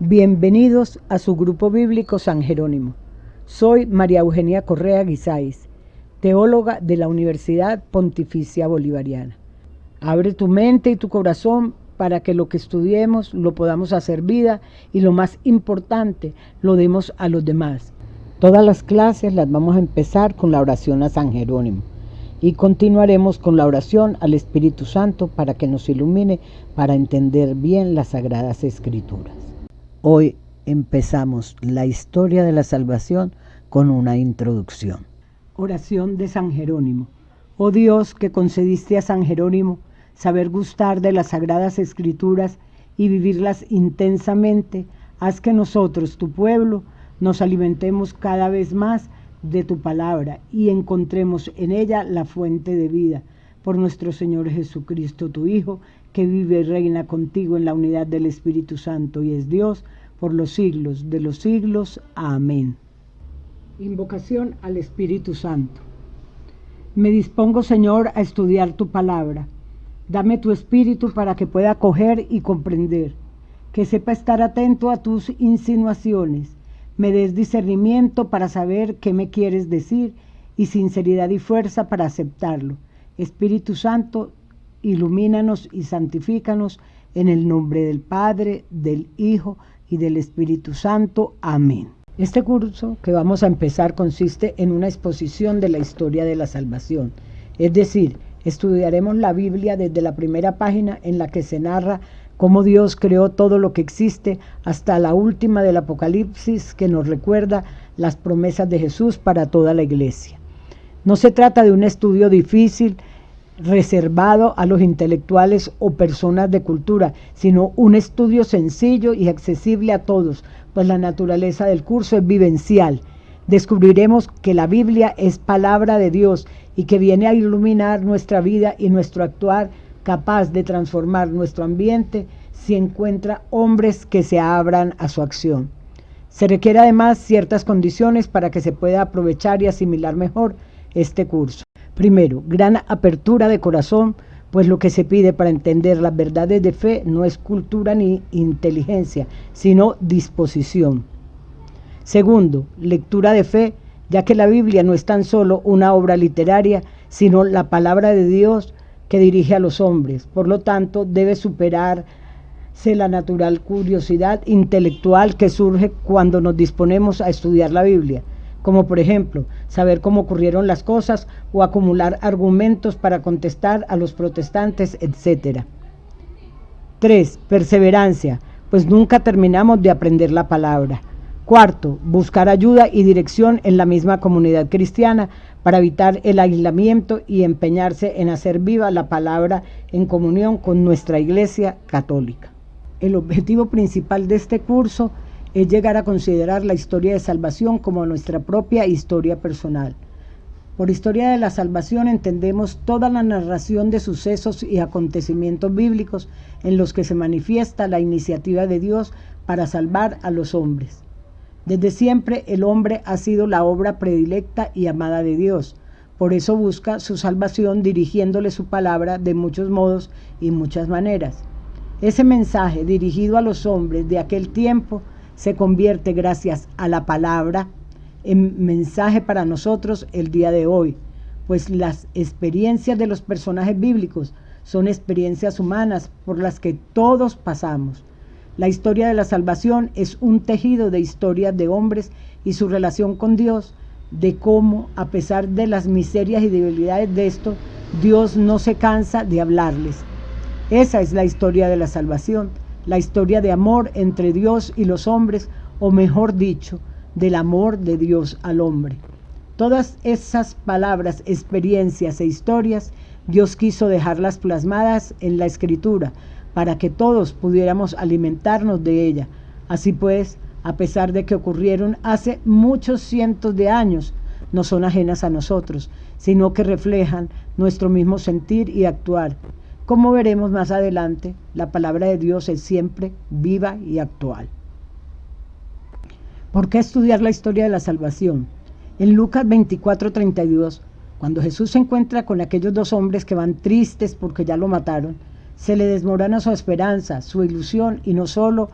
Bienvenidos a su grupo bíblico San Jerónimo. Soy María Eugenia Correa Guisáiz, teóloga de la Universidad Pontificia Bolivariana. Abre tu mente y tu corazón para que lo que estudiemos lo podamos hacer vida y lo más importante, lo demos a los demás. Todas las clases las vamos a empezar con la oración a San Jerónimo y continuaremos con la oración al Espíritu Santo para que nos ilumine para entender bien las Sagradas Escrituras. Hoy empezamos la historia de la salvación con una introducción. Oración de San Jerónimo. Oh Dios, que concediste a San Jerónimo saber gustar de las Sagradas Escrituras y vivirlas intensamente, haz que nosotros, tu pueblo, nos alimentemos cada vez más de tu palabra y encontremos en ella la fuente de vida. Por nuestro Señor Jesucristo, tu Hijo, que vive y reina contigo en la unidad del Espíritu Santo y es Dios por los siglos de los siglos. Amén. Invocación al Espíritu Santo. Me dispongo, Señor, a estudiar tu palabra. Dame tu espíritu para que pueda acoger y comprender, que sepa estar atento a tus insinuaciones, me des discernimiento para saber qué me quieres decir y sinceridad y fuerza para aceptarlo. Espíritu Santo, ilumínanos y santifícanos en el nombre del Padre, del Hijo y del Espíritu Santo. Amén. Este curso que vamos a empezar consiste en una exposición de la historia de la salvación, es decir, estudiaremos la Biblia desde la primera página en la que se narra cómo Dios creó todo lo que existe hasta la última del Apocalipsis que nos recuerda las promesas de Jesús para toda la iglesia. No se trata de un estudio difícil, reservado a los intelectuales o personas de cultura, sino un estudio sencillo y accesible a todos, pues la naturaleza del curso es vivencial. Descubriremos que la Biblia es palabra de Dios y que viene a iluminar nuestra vida y nuestro actuar, capaz de transformar nuestro ambiente si encuentra hombres que se abran a su acción. Se requiere además ciertas condiciones para que se pueda aprovechar y asimilar mejor este curso. Primero, gran apertura de corazón, pues lo que se pide para entender las verdades de fe no es cultura ni inteligencia, sino disposición. Segundo, lectura de fe, ya que la Biblia no es tan solo una obra literaria, sino la palabra de Dios que dirige a los hombres. Por lo tanto, debe superarse la natural curiosidad intelectual que surge cuando nos disponemos a estudiar la Biblia, como por ejemplo, saber cómo ocurrieron las cosas o acumular argumentos para contestar a los protestantes, etc. 3. Perseverancia, pues nunca terminamos de aprender la palabra. Cuarto, buscar ayuda y dirección en la misma comunidad cristiana para evitar el aislamiento y empeñarse en hacer viva la palabra en comunión con nuestra Iglesia Católica. El objetivo principal de este curso es llegar a considerar la historia de salvación como nuestra propia historia personal. Por historia de la salvación entendemos toda la narración de sucesos y acontecimientos bíblicos en los que se manifiesta la iniciativa de Dios para salvar a los hombres. Desde siempre el hombre ha sido la obra predilecta y amada de Dios. Por eso busca su salvación dirigiéndole su palabra de muchos modos y muchas maneras. Ese mensaje dirigido a los hombres de aquel tiempo se convierte gracias a la palabra en mensaje para nosotros el día de hoy, pues las experiencias de los personajes bíblicos son experiencias humanas por las que todos pasamos. La historia de la salvación es un tejido de historias de hombres y su relación con Dios, de cómo, a pesar de las miserias y debilidades de esto, Dios no se cansa de hablarles. Esa es la historia de la salvación, la historia de amor entre Dios y los hombres, o mejor dicho, del amor de Dios al hombre. Todas esas palabras, experiencias e historias, Dios quiso dejarlas plasmadas en la Escritura, para que todos pudiéramos alimentarnos de ella. Así pues, a pesar de que ocurrieron hace muchos cientos de años, no son ajenas a nosotros, sino que reflejan nuestro mismo sentir y actuar. Como veremos más adelante, la palabra de Dios es siempre viva y actual. ¿Por qué estudiar la historia de la salvación? En Lucas 24:32, cuando Jesús se encuentra con aquellos dos hombres que van tristes porque ya lo mataron, se le desmorona su esperanza, su ilusión, y no solo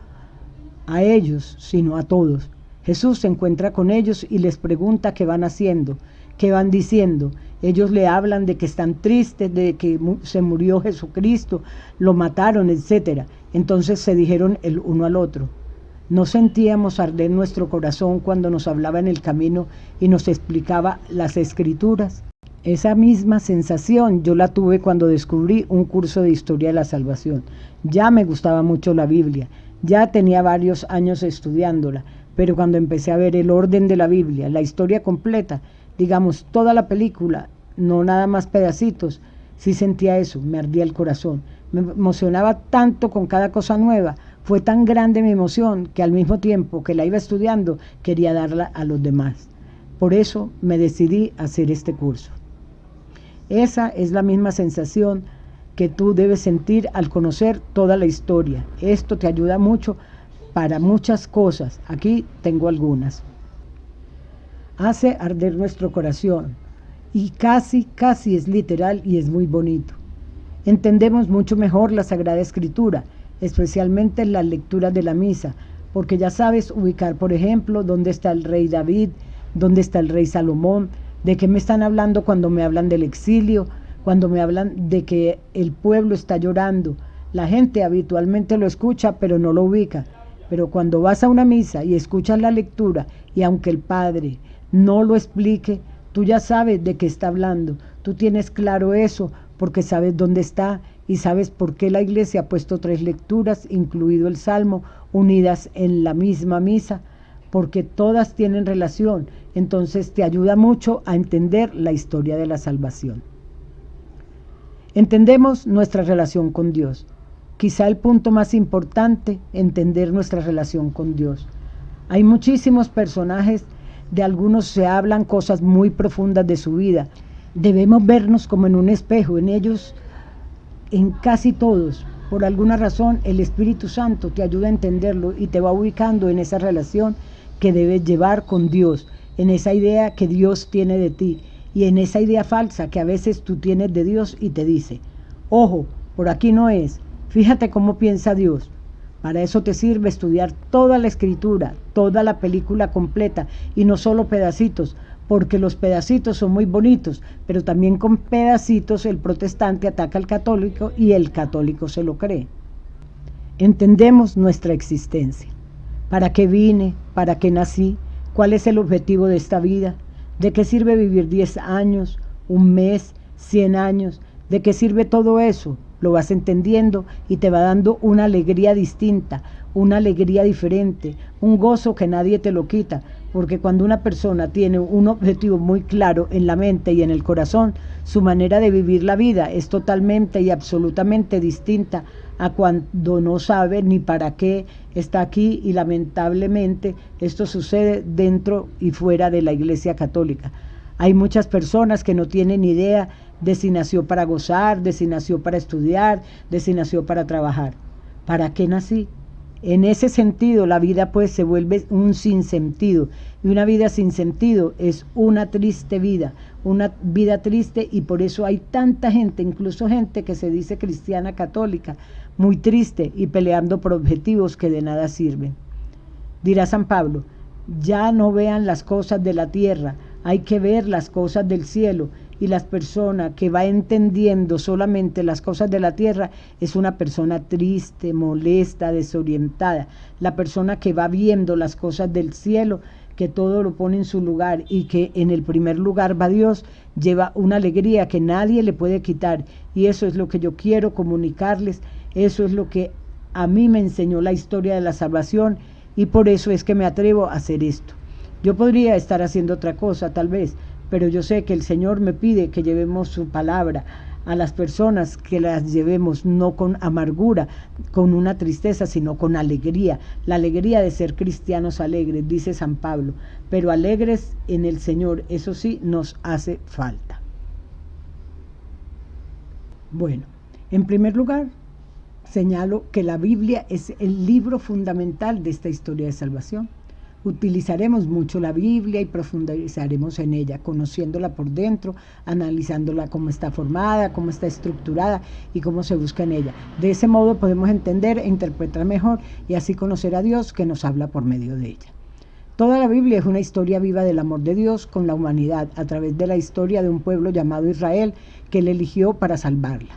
a ellos, sino a todos. Jesús se encuentra con ellos y les pregunta qué van haciendo, qué van diciendo. Ellos le hablan de que están tristes, de que se murió Jesucristo, lo mataron, etc. Entonces se dijeron el uno al otro. ¿No sentíamos arder nuestro corazón cuando nos hablaba en el camino y nos explicaba las Escrituras? Esa misma sensación yo la tuve cuando descubrí un curso de Historia de la Salvación. Ya me gustaba mucho la Biblia, ya tenía varios años estudiándola, pero cuando empecé a ver el orden de la Biblia, la historia completa, digamos toda la película, no nada más pedacitos, sí sentía eso, me ardía el corazón. Me emocionaba tanto con cada cosa nueva, fue tan grande mi emoción que al mismo tiempo que la iba estudiando quería darla a los demás. Por eso me decidí a hacer este curso. Esa es la misma sensación que tú debes sentir al conocer toda la historia. Esto te ayuda mucho para muchas cosas. Aquí tengo algunas. Hace arder nuestro corazón y casi es literal y es muy bonito. Entendemos mucho mejor la Sagrada Escritura, especialmente en las lecturas de la misa, porque ya sabes ubicar, por ejemplo, dónde está el rey David, dónde está el rey Salomón, de qué me están hablando cuando me hablan del exilio, cuando me hablan de que el pueblo está llorando. La gente habitualmente lo escucha, pero no lo ubica. Pero cuando vas a una misa y escuchas la lectura, y aunque el padre no lo explique, tú ya sabes de qué está hablando. Tú tienes claro eso porque sabes dónde está y sabes por qué la iglesia ha puesto 3 lecturas, incluido el Salmo, unidas en la misma misa, porque todas tienen relación. Entonces te ayuda mucho a entender la historia de la salvación. Entendemos nuestra relación con Dios. Quizá el punto más importante, entender nuestra relación con Dios. Hay muchísimos personajes, de algunos se hablan cosas muy profundas de su vida. Debemos vernos como en un espejo, en ellos, en casi todos. Por alguna razón, el Espíritu Santo te ayuda a entenderlo y te va ubicando en esa relación que debes llevar con Dios, en esa idea que Dios tiene de ti y en esa idea falsa que a veces tú tienes de Dios y te dice, ojo, por aquí no es, fíjate cómo piensa Dios. Para eso te sirve estudiar toda la Escritura, toda la película completa y no solo pedacitos, porque los pedacitos son muy bonitos, pero también con pedacitos el protestante ataca al católico y el católico se lo cree. Entendemos nuestra existencia. ¿Para qué vine? ¿Para qué nací? ¿Cuál es el objetivo de esta vida? ¿De qué sirve vivir 10 años, un mes, 100 años? ¿De qué sirve todo eso? Lo vas entendiendo y te va dando una alegría distinta, una alegría diferente, un gozo que nadie te lo quita, porque cuando una persona tiene un objetivo muy claro en la mente y en el corazón, su manera de vivir la vida es totalmente y absolutamente distinta a cuando no sabe ni para qué está aquí, y lamentablemente esto sucede dentro y fuera de la Iglesia Católica. Hay muchas personas que no tienen idea de si nació para gozar, de si nació para estudiar, de si nació para trabajar. ¿Para qué nací? En ese sentido, la vida pues se vuelve un sinsentido, y una vida sin sentido es una triste vida, una vida triste, y por eso hay tanta gente, incluso gente que se dice cristiana católica, muy triste y peleando por objetivos que de nada sirven. Dirá San Pablo, ya no vean las cosas de la tierra, hay que ver las cosas del cielo, y la persona que va entendiendo solamente las cosas de la tierra es una persona triste, molesta, desorientada. La persona que va viendo las cosas del cielo, que todo lo pone en su lugar y que en el primer lugar va Dios, lleva una alegría que nadie le puede quitar, y eso es lo que yo quiero comunicarles, eso es lo que a mí me enseñó la historia de la salvación, y por eso es que me atrevo a hacer esto. Yo podría estar haciendo otra cosa tal vez, pero yo sé que el Señor me pide que llevemos su palabra a las personas, que las llevemos no con amargura, con una tristeza, sino con alegría, la alegría de ser cristianos alegres, dice San Pablo, pero alegres en el Señor, eso sí nos hace falta. Bueno, en primer lugar, señalo que la Biblia es el libro fundamental de esta historia de salvación. Utilizaremos mucho la Biblia y profundizaremos en ella, conociéndola por dentro, analizándola cómo está formada, cómo está estructurada y cómo se busca en ella. De ese modo podemos entender e interpretar mejor y así conocer a Dios que nos habla por medio de ella. Toda la Biblia es una historia viva del amor de Dios con la humanidad a través de la historia de un pueblo llamado Israel que Él eligió para salvarla.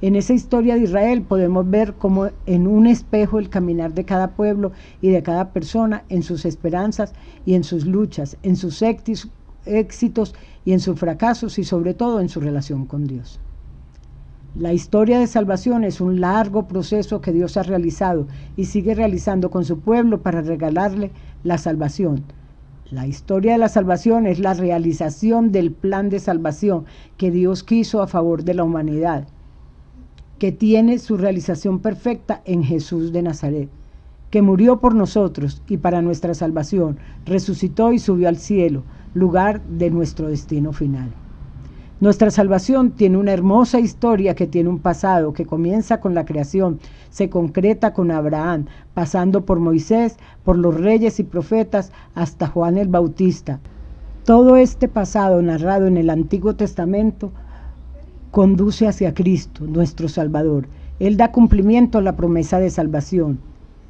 En esa historia de Israel podemos ver como en un espejo el caminar de cada pueblo y de cada persona en sus esperanzas y en sus luchas, en sus éxitos y en sus fracasos y sobre todo en su relación con Dios. La historia de salvación es un largo proceso que Dios ha realizado y sigue realizando con su pueblo para regalarle la salvación. La historia de la salvación es la realización del plan de salvación que Dios quiso a favor de la humanidad, que tiene su realización perfecta en Jesús de Nazaret, que murió por nosotros y para nuestra salvación, resucitó y subió al cielo, lugar de nuestro destino final. Nuestra salvación tiene una hermosa historia que tiene un pasado que comienza con la creación, se concreta con Abraham, pasando por Moisés, por los reyes y profetas, hasta Juan el Bautista. Todo este pasado narrado en el Antiguo Testamento conduce hacia Cristo, nuestro Salvador. Él da cumplimiento a la promesa de salvación.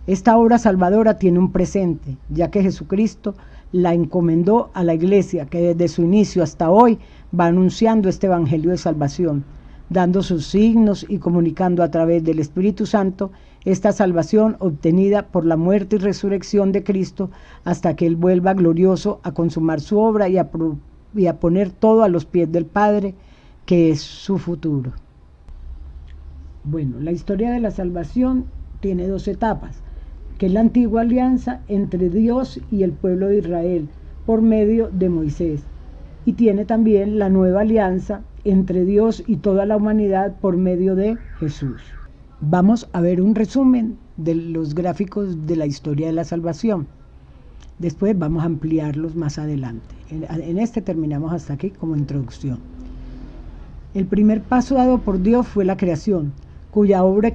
Esta obra salvadora tiene un presente, ya que Jesucristo la encomendó a la Iglesia, que desde su inicio hasta hoy va anunciando este evangelio de salvación, dando sus signos y comunicando a través del Espíritu Santo esta salvación obtenida por la muerte y resurrección de Cristo hasta que Él vuelva glorioso a consumar su obra y a poner todo a los pies del Padre, que es su futuro. Bueno, la historia de la salvación tiene dos etapas, que es la antigua alianza entre Dios y el pueblo de Israel por medio de Moisés, y tiene también la nueva alianza entre Dios y toda la humanidad por medio de Jesús. Vamos a ver un resumen de los gráficos de la historia de la salvación. Después vamos a ampliarlos más adelante. En este terminamos hasta aquí como introducción. El primer paso dado por Dios fue la creación, cuya obra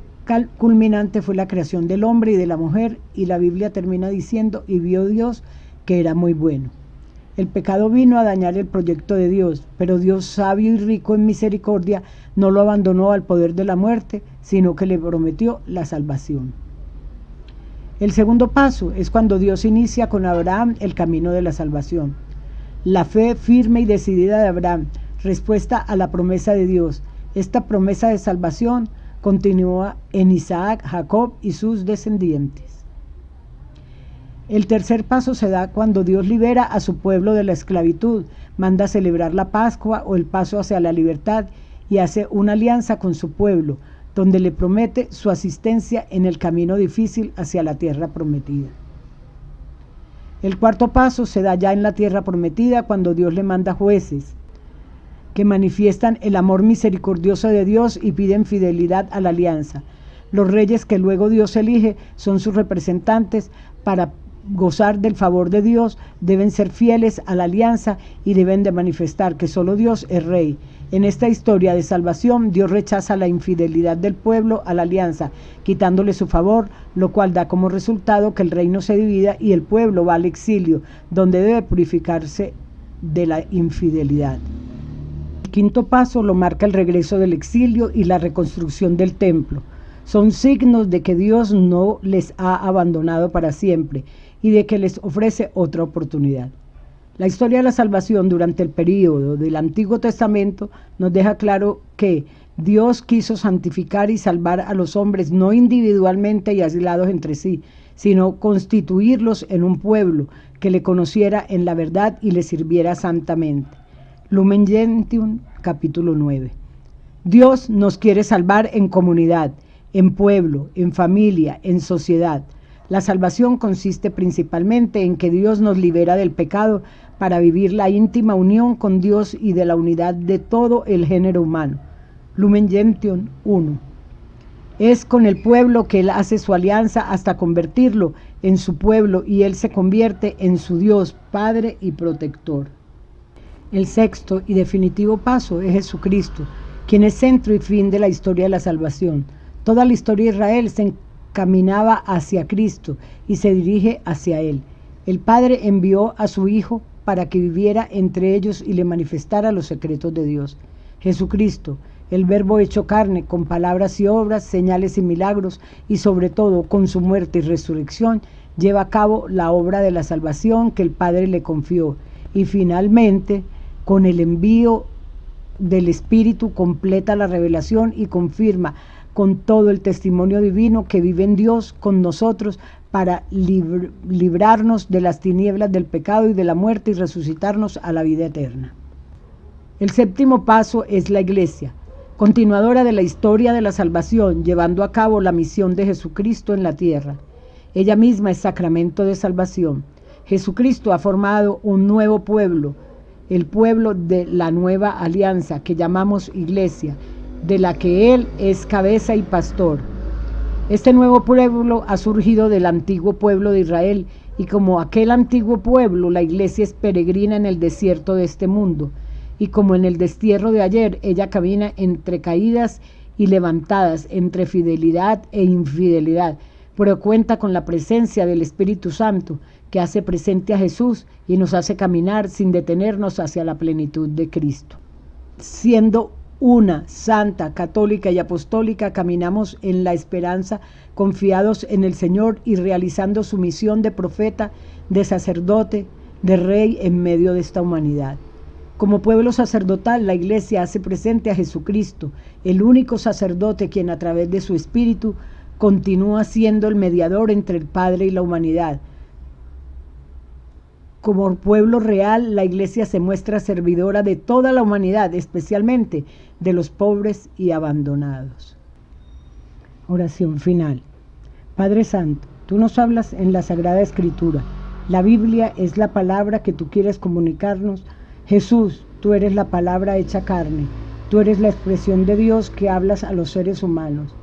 culminante fue la creación del hombre y de la mujer, y la Biblia termina diciendo, y vio Dios que era muy bueno. El pecado vino a dañar el proyecto de Dios, pero Dios, sabio y rico en misericordia, no lo abandonó al poder de la muerte, sino que le prometió la salvación. El segundo paso es cuando Dios inicia con Abraham el camino de la salvación. La fe firme y decidida de Abraham, respuesta a la promesa de Dios. Esta promesa de salvación continúa en Isaac, Jacob y sus descendientes. El tercer paso se da cuando Dios libera a su pueblo de la esclavitud, manda celebrar la Pascua o el paso hacia la libertad y hace una alianza con su pueblo, donde le promete su asistencia en el camino difícil hacia la tierra prometida. El cuarto paso se da ya en la tierra prometida cuando Dios le manda jueces que manifiestan el amor misericordioso de Dios y piden fidelidad a la alianza. Los reyes que luego Dios elige son sus representantes para gozar del favor de Dios, deben ser fieles a la alianza y deben de manifestar que solo Dios es rey. En esta historia de salvación, Dios rechaza la infidelidad del pueblo a la alianza, quitándole su favor, lo cual da como resultado que el reino se divida y el pueblo va al exilio, donde debe purificarse de la infidelidad. El quinto paso lo marca el regreso del exilio y la reconstrucción del templo. Son signos de que Dios no les ha abandonado para siempre y de que les ofrece otra oportunidad. La historia de la salvación durante el período del Antiguo Testamento nos deja claro que Dios quiso santificar y salvar a los hombres no individualmente y aislados entre sí, sino constituirlos en un pueblo que le conociera en la verdad y le sirviera santamente. Lumen Gentium, capítulo 9. Dios nos quiere salvar en comunidad, en pueblo, en familia, en sociedad. La salvación consiste principalmente en que Dios nos libera del pecado para vivir la íntima unión con Dios y de la unidad de todo el género humano. Lumen Gentium 1. Es con el pueblo que Él hace su alianza hasta convertirlo en su pueblo y Él se convierte en su Dios, Padre y Protector. El sexto y definitivo paso es Jesucristo, quien es centro y fin de la historia de la salvación. Toda la historia de Israel se encaminaba hacia Cristo y se dirige hacia Él. El Padre envió a su Hijo para que viviera entre ellos y le manifestara los secretos de Dios. Jesucristo, el Verbo hecho carne, con palabras y obras, señales y milagros, y sobre todo con su muerte y resurrección, lleva a cabo la obra de la salvación que el Padre le confió, y finalmente, con el envío del Espíritu, completa la revelación y confirma con todo el testimonio divino que vive en Dios con nosotros para librarnos de las tinieblas del pecado y de la muerte y resucitarnos a la vida eterna. El séptimo paso es la Iglesia, continuadora de la historia de la salvación, llevando a cabo la misión de Jesucristo en la tierra. Ella misma es sacramento de salvación. Jesucristo ha formado un nuevo pueblo, el pueblo de la nueva alianza que llamamos Iglesia, de la que Él es cabeza y pastor. Este nuevo pueblo ha surgido del antiguo pueblo de Israel, y como aquel antiguo pueblo, la Iglesia es peregrina en el desierto de este mundo, y como en el destierro de ayer, ella camina entre caídas y levantadas, entre fidelidad e infidelidad, pero cuenta con la presencia del Espíritu Santo, que hace presente a Jesús y nos hace caminar sin detenernos hacia la plenitud de Cristo. Siendo una, santa, católica y apostólica, caminamos en la esperanza, confiados en el Señor y realizando su misión de profeta, de sacerdote, de rey en medio de esta humanidad. Como pueblo sacerdotal, la Iglesia hace presente a Jesucristo, el único sacerdote quien a través de su Espíritu continúa siendo el mediador entre el Padre y la humanidad. Como pueblo real, la Iglesia se muestra servidora de toda la humanidad, especialmente de los pobres y abandonados. Oración final. Padre Santo, tú nos hablas en la Sagrada Escritura. La Biblia es la palabra que tú quieres comunicarnos. Jesús, tú eres la palabra hecha carne. Tú eres la expresión de Dios que hablas a los seres humanos.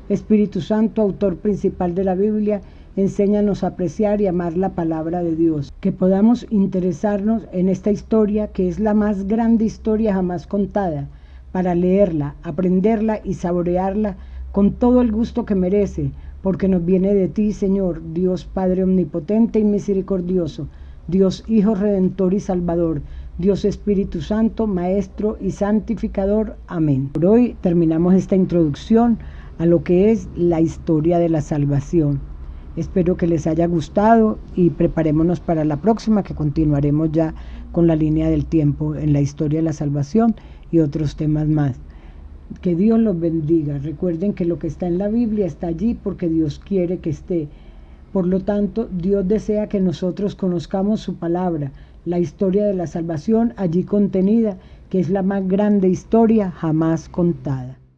Espíritu Santo, autor principal de la Biblia, enséñanos a apreciar y amar la palabra de Dios, que podamos interesarnos en esta historia que es la más grande historia jamás contada, para leerla, aprenderla y saborearla con todo el gusto que merece, porque nos viene de ti, Señor, Dios Padre omnipotente y misericordioso, Dios Hijo Redentor y Salvador, Dios Espíritu Santo, Maestro y Santificador. Amén. Por hoy terminamos esta introducción a lo que es la historia de la salvación. Espero que les haya gustado y preparémonos para la próxima, que continuaremos ya con la línea del tiempo en la historia de la salvación y otros temas más. Que Dios los bendiga. Recuerden que lo que está en la Biblia está allí porque Dios quiere que esté. Por lo tanto, Dios desea que nosotros conozcamos su palabra, la historia de la salvación allí contenida, que es la más grande historia jamás contada.